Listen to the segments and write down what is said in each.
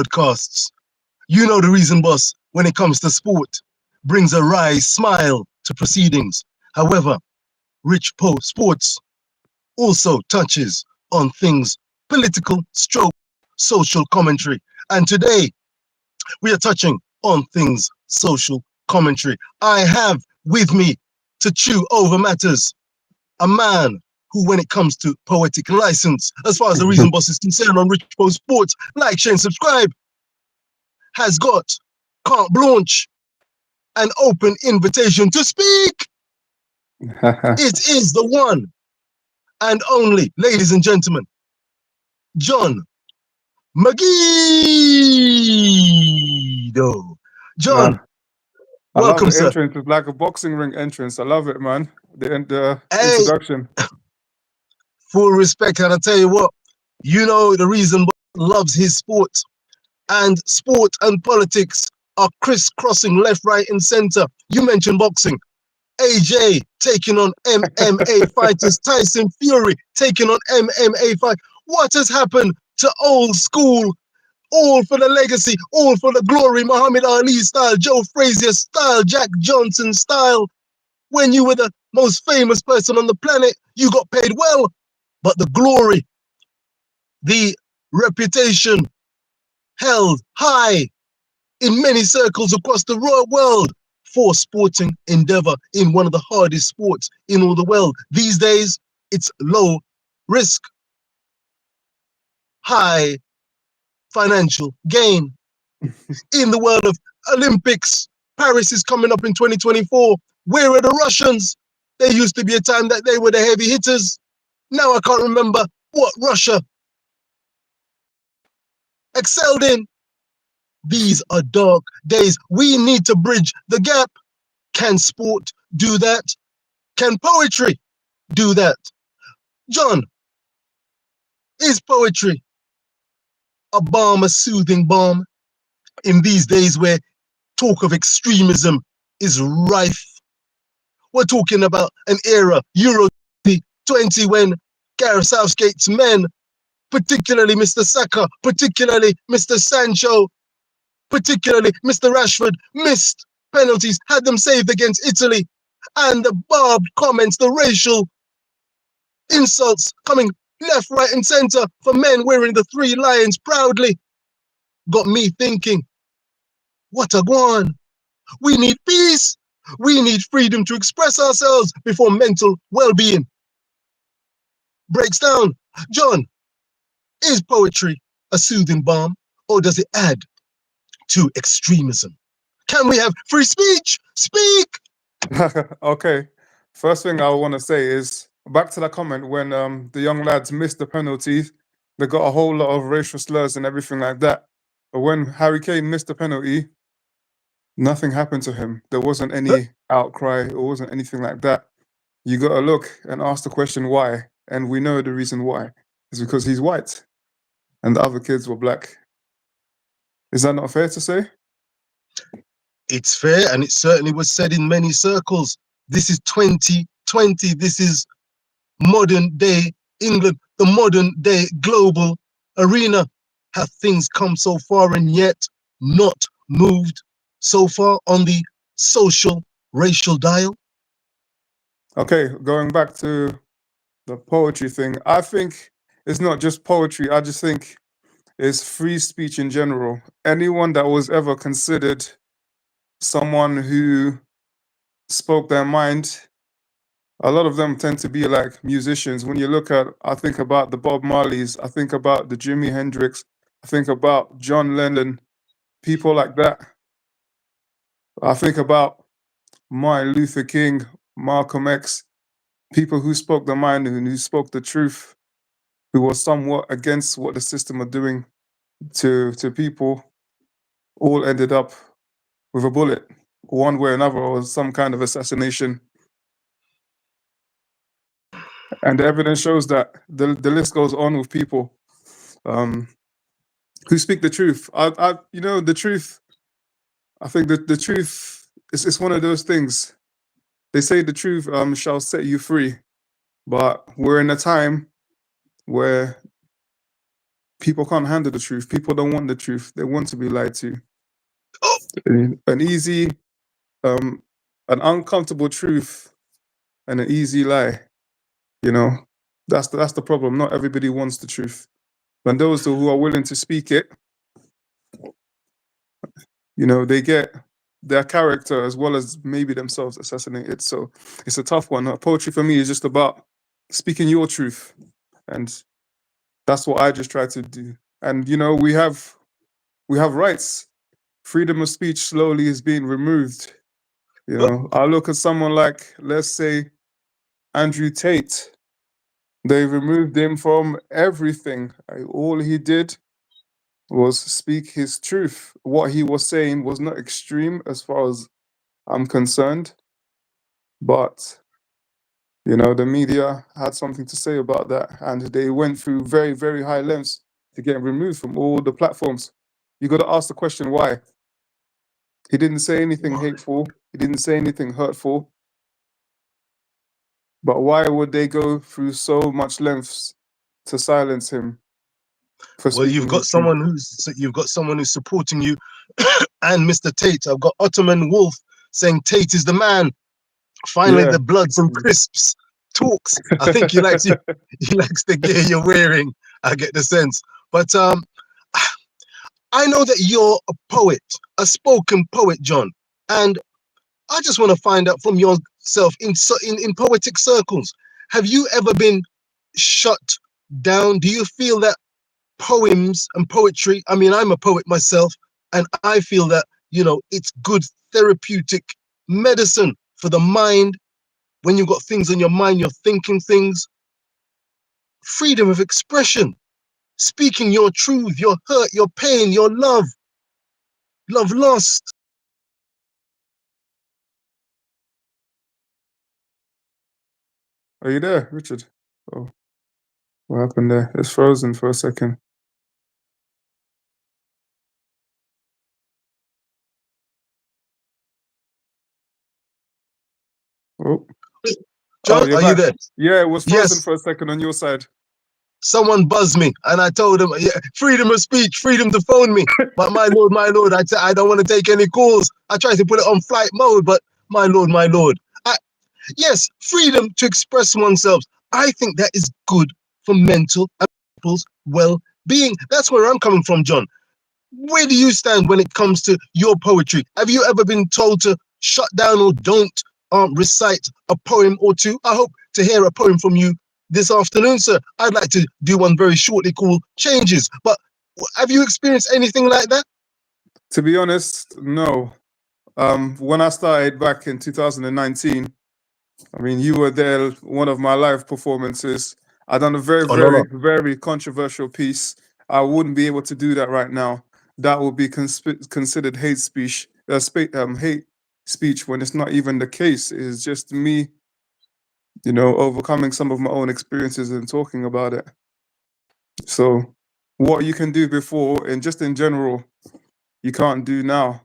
podcasts. You know the reason, boss, when it comes to sport, brings a wry smile to proceedings. However, sports also touches on things political stroke social commentary. And today we are touching on things social commentary. I have with me to chew over matters a man who, when it comes to poetic license, as far as the reason boss is concerned on Rich Post Sports, like, share, and subscribe, has got carte blanche, an open invitation to speak. It is the one and only, ladies and gentlemen, John Magido. John, Nah, I love welcome, the sir. entrance. It's like a boxing ring entrance. I love it, man. The Hey, introduction. full respect, and I tell you what, you know the reason boss loves his sport, and sport and politics are crisscrossing left, right, and center. You mentioned boxing. AJ taking on MMA fighters, Tyson Fury taking on MMA fight. What has happened to old school? All for the legacy, all for the glory. Muhammad Ali style, Joe Frazier style, Jack Johnson style. When you were the most famous person on the planet, you got paid well. But the glory, the reputation held high in many circles across the world for sporting endeavor in one of the hardest sports in all the world. These days, it's low risk, high financial gain. In the world of Olympics, Paris is coming up in 2024. Where are the Russians? There used to be a time that they were the heavy hitters. Now I can't remember what Russia excelled in. These are dark days. We need to bridge the gap. Can sport do that? Can poetry do that? John, is poetry a balm, a soothing balm in these days where talk of extremism is rife? We're talking about an era, Euro 2020, when Gareth Southgate's men, particularly Mr. Saka, particularly Mr. Sancho, particularly Mr. Rashford, missed penalties, had them saved against Italy. And the barbed comments, the racial insults coming left, right, and center for men wearing the three lions proudly got me thinking, what a guan. We need peace. We need freedom to express ourselves before mental well-being breaks down. John, is poetry a soothing balm, or does it add to extremism? Can we have free speech? Speak! Okay. First thing I want to say is back to that comment when the young lads missed the penalty, they got a whole lot of racial slurs and everything like that. But when Harry Kane missed the penalty, nothing happened to him. There wasn't any outcry or wasn't anything like that. You got to look and ask the question why. And we know the reason why. It's because he's white and the other kids were black. Is that not fair to say? It's fair, and it certainly was said in many circles. This is 2020. This is modern day England, the modern day global arena. Have things come so far and yet not moved so far on the social racial dial? Okay, going back to the poetry thing, I think it's not just poetry. I just think it's free speech in general. Anyone that was ever considered someone who spoke their mind, a lot of them tend to be like musicians. When you look at, I think about the Bob Marleys, I think about the Jimi Hendrix, I think about John Lennon, people like that. I think about Martin Luther King, Malcolm X, people who spoke their mind and who spoke the truth, who were somewhat against what the system are doing to people, all ended up with a bullet, one way or another, or some kind of assassination. And the evidence shows that the list goes on with people um, who speak the truth. The truth. I think that the truth is one of those things. They say the truth shall set you free, but we're in a time where People can't handle the truth. People don't want the truth. They want to be lied to. Oh, An easy, an uncomfortable truth and an easy lie. You know, that's the problem. Not everybody wants the truth. And those who are willing to speak it, you know, they get their character as well as maybe themselves assassinated. So it's a tough one. Poetry for me is just about speaking your truth, and that's what I just try to do. And you know, we have rights. Freedom of speech slowly is being removed. You know, I look at someone like, let's say, Andrew Tate. They removed him from everything. All he did was speak his truth. What he was saying was not extreme as far as I'm concerned, but you know, the media had something to say about that, and they went through very, very high lengths to get him removed from all the platforms. You got to ask the question why. He didn't say anything hateful. He didn't say anything hurtful. But why would they go through so much lengths to silence him for well, speaking his truth? you've got someone who's supporting you, and Mr. Tate. I've got Ottoman Wolf saying Tate is the man. Finally, Yeah. the Bloods and Crisps talks. I think he likes you. He likes the gear you're wearing. I get the sense. But I know that you're a poet, a spoken poet, John, and I just want to find out from yourself in poetic circles. Have you ever been shut down? Do you feel that poems and poetry? I mean, I'm a poet myself, and I feel that it's good therapeutic medicine for the mind. When you've got things on your mind, you're thinking things. Freedom of expression, speaking your truth, your hurt, your pain, your love lost. Are you there, Richard? Oh, what happened there? It's frozen for a second. Oh, oh, John, you're are you back. there? Yeah, it was frozen Yes. for a second on your side. Someone buzzed me, and I told them, yeah, freedom of speech, freedom to phone me. But my lord, I don't want to take any calls. I tried to put it on flight mode, but my lord. Yes, freedom to express oneself. I think that is good for mental and people's well-being. That's where I'm coming from, John. Where do you stand when it comes to your poetry? Have you ever been told to shut down or don't recite a poem or two? I hope to hear a poem from you this afternoon, sir. I'd like to do one very shortly called Changes. But have you experienced anything like that? To be honest, no. When I started back in 2019, I mean, you were there, one of my live performances. I done a very, Oh, no, very, no. very controversial piece. I wouldn't be able to do that right now. That would be considered hate speech. Hate speech when it's not even the case. It's just me, you know, overcoming some of my own experiences and talking about it. So, what you can do before, and just in general, you can't do now.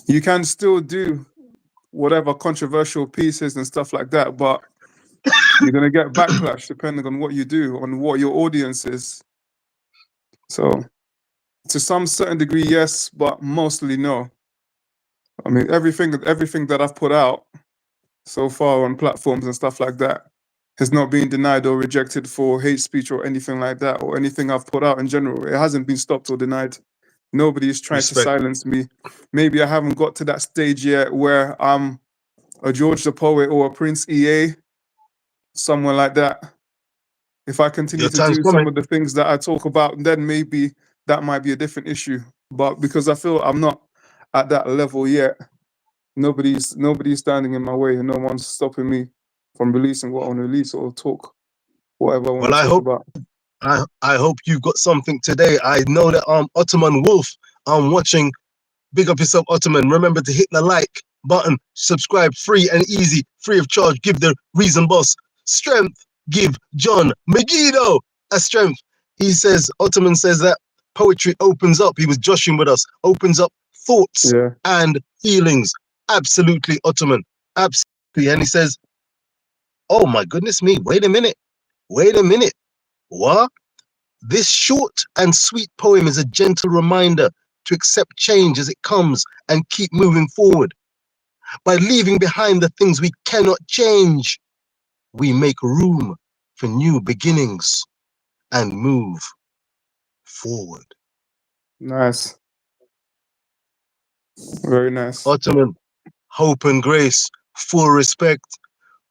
You can still do whatever controversial pieces and stuff like that, but you're going to get backlash depending on what you do, on what your audience is. So, to some certain degree, yes, but mostly no. I mean, everything that I've put out so far on platforms and stuff like that has not been denied or rejected for hate speech or anything like that, or anything I've put out in general. It hasn't been stopped or denied. Nobody's tried to Respect. silence me. Maybe I haven't got to that stage yet where I'm a George the Poet or a Prince EA, someone like that. If I continue Your to time's do some coming. of the things that I talk about, then maybe that might be a different issue. But because I feel I'm not at that level yet, nobody's standing in my way, and no one's stopping me from releasing what I want to release or talk whatever I Well, want to talk about. I hope you've got something today. I know that Ottoman Wolf, I'm watching. Big up yourself, Ottoman. Remember to hit the like button, subscribe, free and easy, free of charge. Give the reason boss strength. Give John Megiddo a strength. Ottoman says that poetry opens up. He was joshing with us, opens up thoughts Yeah, and feelings. Absolutely, Ottoman. Absolutely. And he says, oh my goodness me, wait a minute. What? This short and sweet poem is a gentle reminder to accept change as it comes and keep moving forward. By leaving behind the things we cannot change, we make room for new beginnings and move forward. Nice. Very nice. Ottoman, hope and grace, full respect,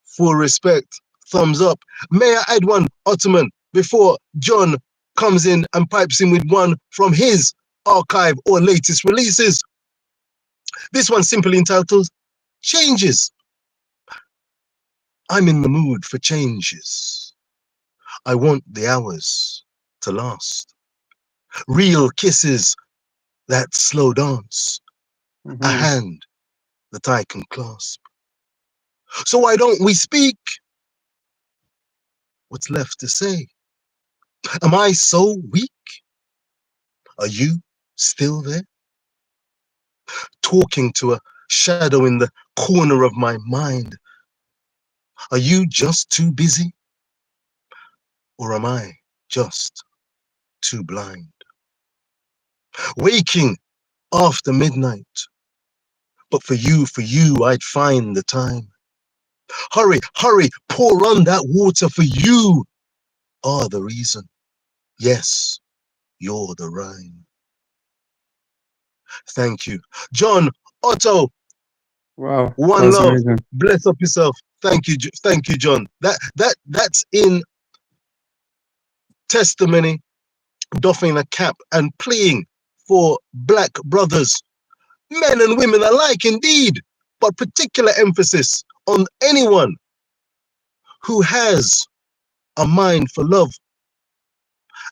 full respect, thumbs up. May I add one, Ottoman, before John comes in and pipes in with one from his archive or latest releases? This one simply entitled Changes. I'm in the mood for changes. I want the hours to last. Real kisses that slow dance. A Hmm. hand that I can clasp. So why don't we speak? What's left to say? Am I so weak? Are you still there? Talking to a shadow in the corner of my mind. Are you just too busy? Or am I just too blind? Waking after midnight. But for you, I'd find the time. Hurry, hurry, pour on that water for you are the reason. Yes, you're the rhyme. Thank you. John, Otto, Wow, that one was love. amazing. Bless up yourself. Thank you, thank you, John. That's in testimony, doffing a cap and pleading for black brothers, men and women alike indeed, but particular emphasis on anyone who has a mind for love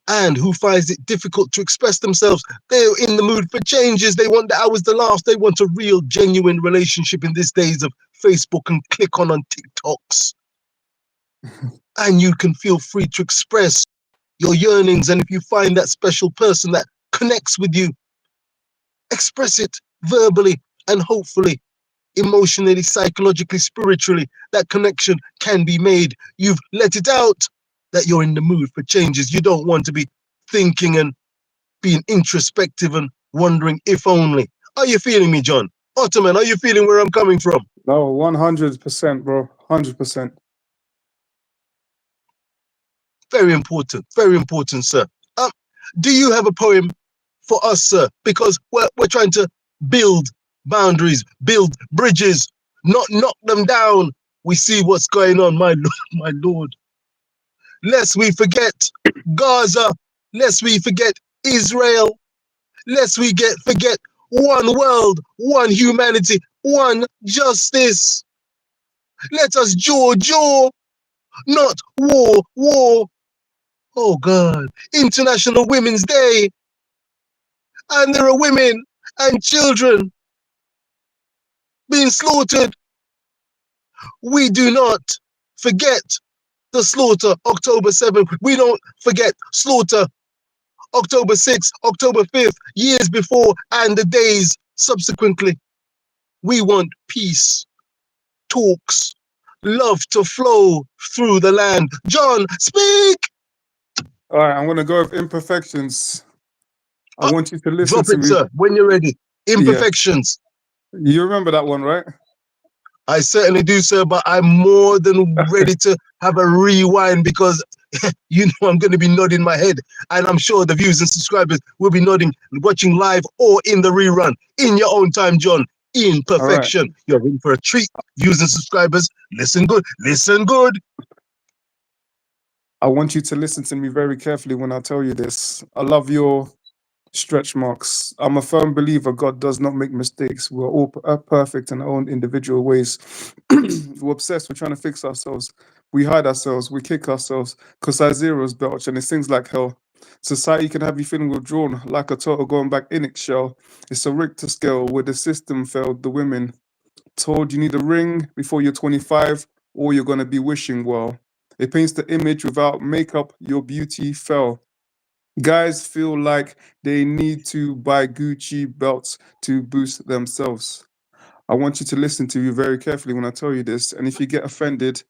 and who finds it difficult to express themselves. They're in the mood for changes. They want the hours to last. They want a real, genuine relationship in these days of Facebook and click on TikToks. And you can feel free to express your yearnings. And if you find that special person that connects with you, express it verbally and hopefully emotionally, psychologically, spiritually, that connection can be made. You've let it out that you're in the mood for changes. You don't want to be thinking and being introspective and wondering if only. Are you feeling me, John? Ottoman, are you feeling where I'm coming from? No, 100%, bro. 100%. Very important, sir. Um, do you have a poem for us, sir? Because we're trying to build boundaries, build bridges, not knock them down. We see what's going on, my lord, my lord. Lest we forget Gaza, lest we forget Israel, lest we forget one world, one humanity, one justice. Let us jaw, not war. Oh God, International Women's Day, and there are women and children being slaughtered. We do not forget the slaughter October 7th. We don't forget slaughter October 6th, October 5th, years before, and the days subsequently. We want peace, talks, love to flow through the land. John, speak! All right, I'm going to go with imperfections. I Uh, want you to listen Drop to it, me. sir, when you're ready. Yeah. Imperfections. You remember that one, right? I certainly do, sir, but I'm more than ready to have a rewind because you know I'm going to be nodding my head. And I'm sure the viewers and subscribers will be nodding, watching live or in the rerun in your own time, John. In All right. perfection. You're in for a treat. Viewers and subscribers, listen good. Listen good. I want you to listen to me very carefully when I tell you this. I love your stretch marks. I'm a firm believer God does not make mistakes. We're all perfect in our own individual ways. We're obsessed. We're trying to fix ourselves. We hide ourselves. We kick ourselves because our zeros belch and it stings like hell. Society can have you feeling withdrawn like a turtle going back in its shell. It's a Richter scale where the system failed. The women told you need a ring before you're 25 or you're going to be wishing well. It paints the image without makeup, your beauty fell. Guys feel like they need to buy Gucci belts to boost themselves. I want you to listen to me very carefully when I tell you this. And if you get offended,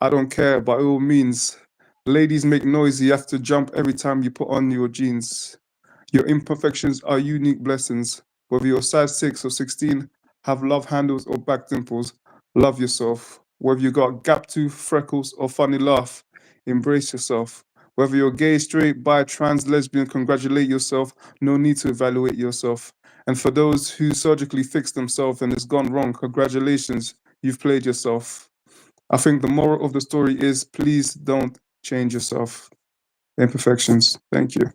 I don't care. By all means, Ladies make noise, you have to jump every time you put on your jeans. Your imperfections are unique blessings. Whether you're size 6 or 16, have love handles or back dimples, love yourself. Whether you got gap tooth, freckles, or funny laugh, embrace yourself. Whether you're gay, straight, bi, trans, lesbian, congratulate yourself. No need to evaluate yourself. And for those who surgically fixed themselves and it's gone wrong, congratulations, you've played yourself. I think the moral of the story is please don't change yourself. Imperfections. Thank you.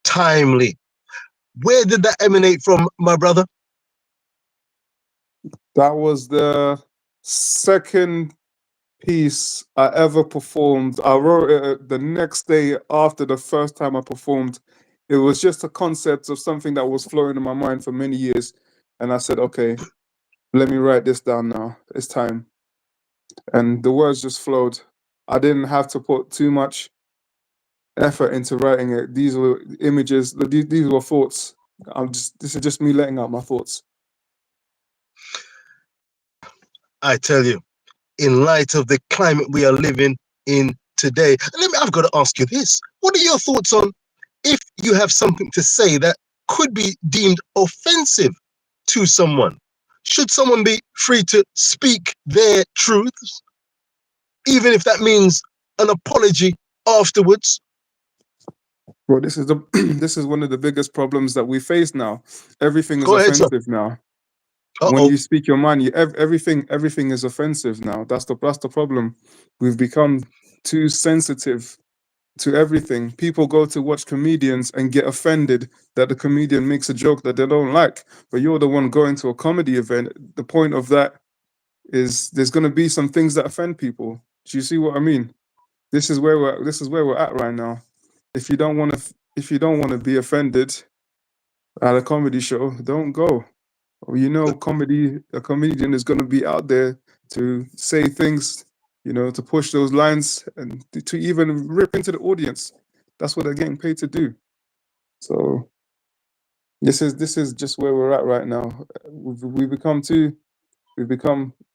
Timely. Where did that emanate from, my brother? That was the second piece I ever performed. I wrote it the next day after the first time I performed. It was just a concept of something that was flowing in my mind for many years. And I said, okay, let me write this down now. It's time. And the words just flowed. I didn't have to put too much effort into writing it. These were images, these were thoughts. This is just me letting out my thoughts. I tell you, in light of the climate we are living in today, I've got to ask you this. What are your thoughts on if you have something to say that could be deemed offensive to someone? Should someone be free to speak their truths, even if that means an apology afterwards? Well, this is the this is one of the biggest problems that we face now. Everything is Go ahead, sir. offensive now. When Uh-oh. you speak your mind, everything is offensive now. That's the problem. We've become too sensitive to everything. People go to watch comedians and get offended that the comedian makes a joke that they don't like. But you're the one going to a comedy event. The point of that is there's going to be some things that offend people. Do you see what I mean? This is where we're at right now. If you don't want to be offended at a comedy show, don't go. You know, a comedian is going to be out there to say things, you know, to push those lines and to even rip into the audience. That's what they're getting paid to do. So this is just where we're at right now. We've become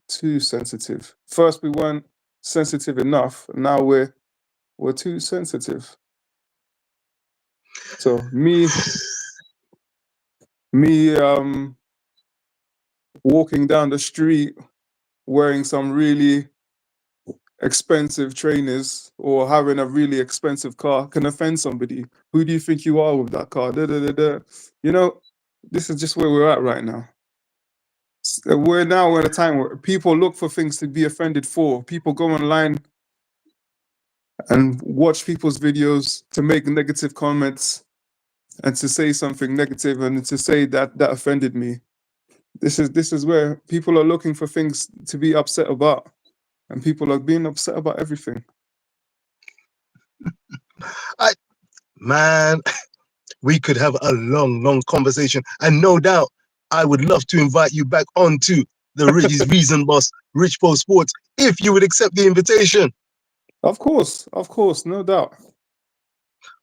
too sensitive. First we weren't sensitive enough. Now we're too sensitive. So me walking down the street wearing some really expensive trainers or having a really expensive car can offend somebody. Who do you think you are with that car? Da, da, da, da. You know, this is just where we're at right now. We're now at a time where people look for things to be offended for. People go online and watch people's videos to make negative comments and to say something negative and to say that that offended me. This is where people are looking for things to be upset about, and people are being upset about everything. Man, we could have a long conversation. And no doubt, I would love to invite you back onto the Reason Boss, Rich Post Sports, if you would accept the invitation. Of course, no doubt.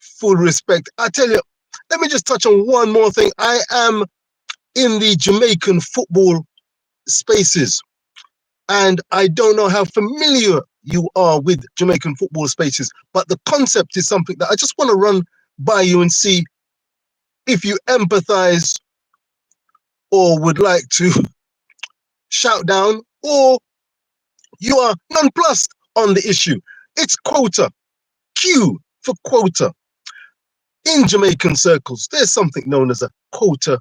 Full respect. I tell you, let me just touch on one more thing. I am in the Jamaican football spaces, and I don't know how familiar you are with Jamaican football spaces, but the concept is something that I just want to run by you and see if you empathize or would like to shout down, or you are nonplussed on the issue. It's quota. Q for quota. In Jamaican circles, there's something known as a quota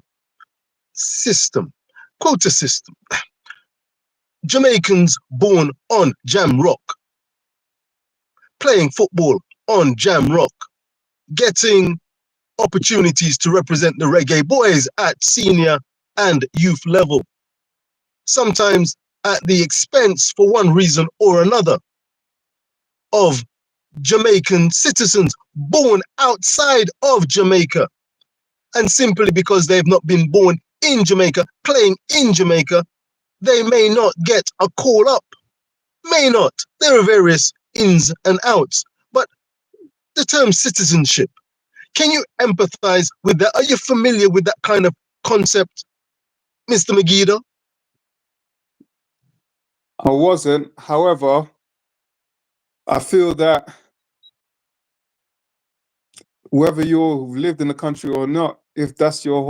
system. Quota system. Jamaicans born on Jam Rock, playing football on Jam Rock, getting opportunities to represent the reggae boys at senior and youth level, sometimes at the expense, for one reason or another, of Jamaican citizens born outside of Jamaica. And simply because they've not been born in Jamaica, playing in Jamaica, they may not get a call up. May not. There are various ins and outs. But the term citizenship, can you empathize with that? Are you familiar with that kind of concept, Mr. Megiddo? I wasn't. However, I feel that whether you've lived in the country or not, if that's your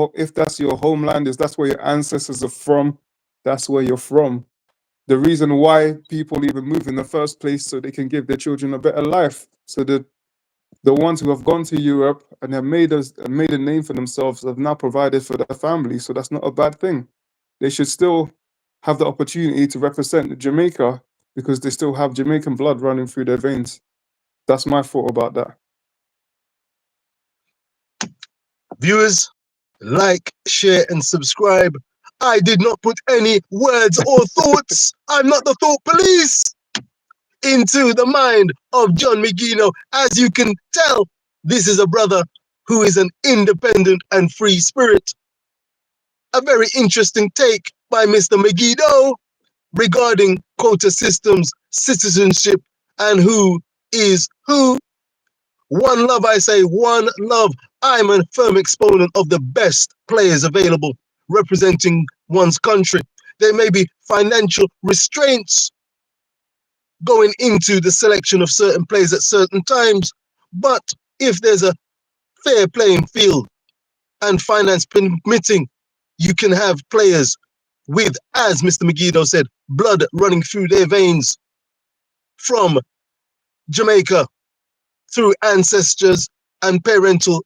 homeland, if that's where your ancestors are from, that's where you're from. The reason why people even move in the first place, so they can give their children a better life. So the ones who have gone to Europe and have made a name for themselves have now provided for their family. So that's not a bad thing. They should still have the opportunity to represent Jamaica because they still have Jamaican blood running through their veins. That's my thought about that. Viewers, like, share, and subscribe. I did not put any words or thoughts. I'm not the thought police into the mind of John Megino. As you can tell, this is a brother who is an independent and free spirit. A very interesting take by Mr. Megiddo regarding quota systems, citizenship, and who is who. One love, I say, one love. I'm a firm exponent of the best players available representing one's country. There may be financial restraints going into the selection of certain players at certain times, but if there's a fair playing field and finance permitting, you can have players with, as Mr. Megiddo said, blood running through their veins from Jamaica through ancestors and parental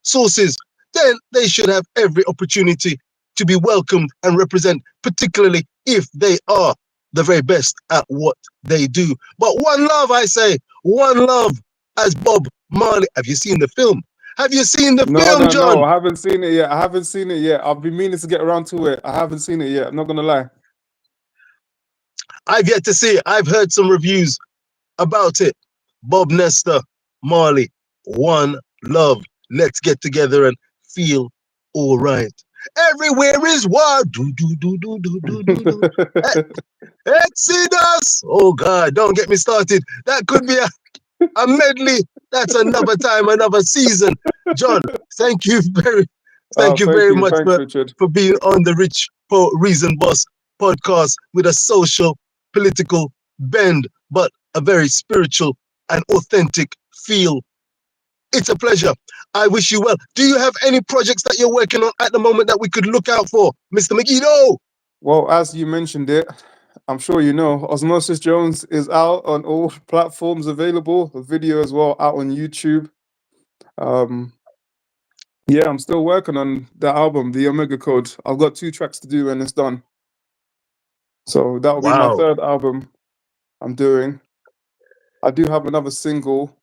sources. Then they should have every opportunity to be welcomed and represent, particularly if they are the very best at what they do. But one love, I say, one love, as Bob Marley. Have you seen the film? Have you seen the No, film, no, John? no. I haven't seen it yet. I haven't seen it yet. I've been meaning to get around to it. I haven't seen it yet. I'm not gonna lie. I've yet to see it. I've heard some reviews about it. Bob Nestor, Marley, one love. Let's get together and feel all right. Everywhere is what? Do, do, do, do, do, do, do, do. Exodus! Oh, God, don't get me started. That could be a medley. That's another time, another season. John, thank you very, Oh, thank you thank very you. much Thanks, Richard. for being on the Rich Poet Reason Boss podcast with a social, political bend, but a very spiritual and authentic feel. It's a pleasure. I wish you well. Do you have any projects that you're working on at the moment that we could look out for, Mr. Megiddo? Well, as you mentioned it, I'm sure you know, Osmosis Jones is out on all platforms available. A video as well out on YouTube. Um, yeah, I'm still working on the album, The Omega Code. I've got 2 tracks to do and it's done. So that will be my Wow. 3rd album I'm doing. I do have another single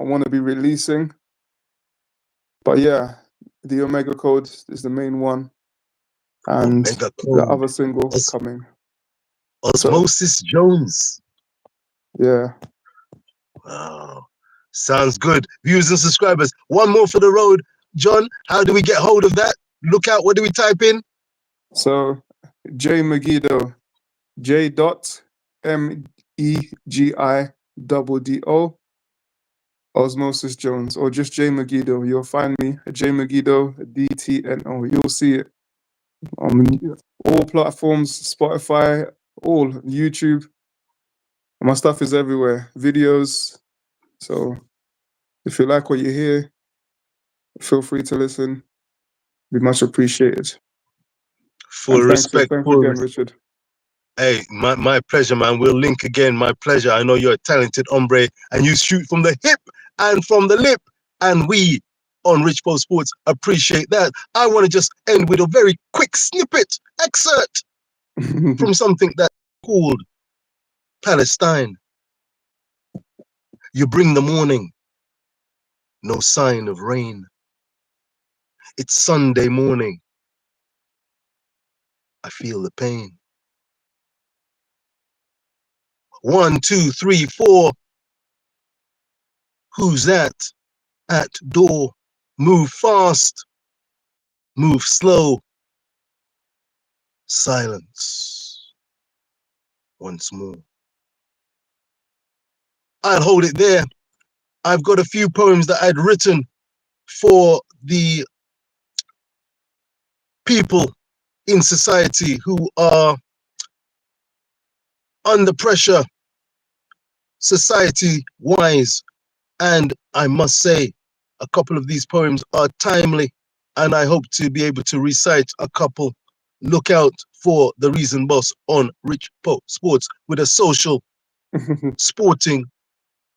I want to be releasing. But yeah, The Omega Code is the main one. And Omega the Code. other single Os- coming. So Osmosis Jones. yeah. Wow. Sounds good. Viewers and subscribers. One more for the road. John, how do we get hold of that? Look out. What do we type in? So J Megiddo, J.Megiddo, Osmosis Jones, or just J Megiddo. You'll find me at J Megiddo DTNO. You'll see it on all platforms, Spotify, all YouTube. My stuff is everywhere. Videos. So if you like what you hear, feel free to listen. Be much appreciated. Full And thanks respect. again, Richard. Hey, my pleasure, man. We'll link again. My pleasure. I know you're a talented hombre and you shoot from the hip and from the lip. And we on Rich Post Sports appreciate that. I want to just end with a very quick snippet, excerpt from something that's called Palestine. You bring the morning, no sign of rain. It's Sunday morning. I feel the pain. 1, 2, 3, 4. Who's that? At door. Move fast. Move slow. Silence. Once more. I'll hold it there. I've got a few poems that I'd written for the people in society who are under pressure, society wise. And I must say, a couple of these poems are timely, and I hope to be able to recite a couple. Look out for the Reason Boss on Rich Po Sports with a social, sporting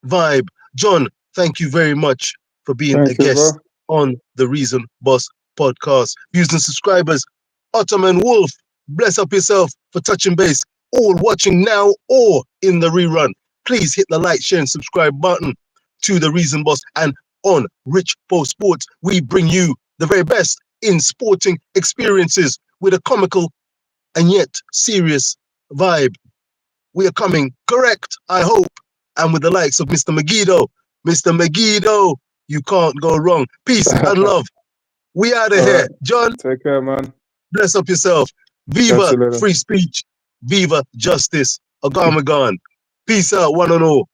vibe. John, thank you very much for being a Thank you, bro. guest on the Reason Boss podcast. Views and subscribers, Ottoman Wolf, bless up yourself for touching base. All watching now or in the rerun, please hit the like, share, and subscribe button to the Reason Boss. And on Rich Po Sports, we bring you the very best in sporting experiences with a comical and yet serious vibe. We are coming correct, I hope, and with the likes of Mr. Megiddo. Mr. Megiddo, you can't go wrong. Peace and love. We out of All here. right. John, Take care, man. bless up yourself. Catch Viva you later. free speech. Viva justice. Agamagan. Peace out, one and all.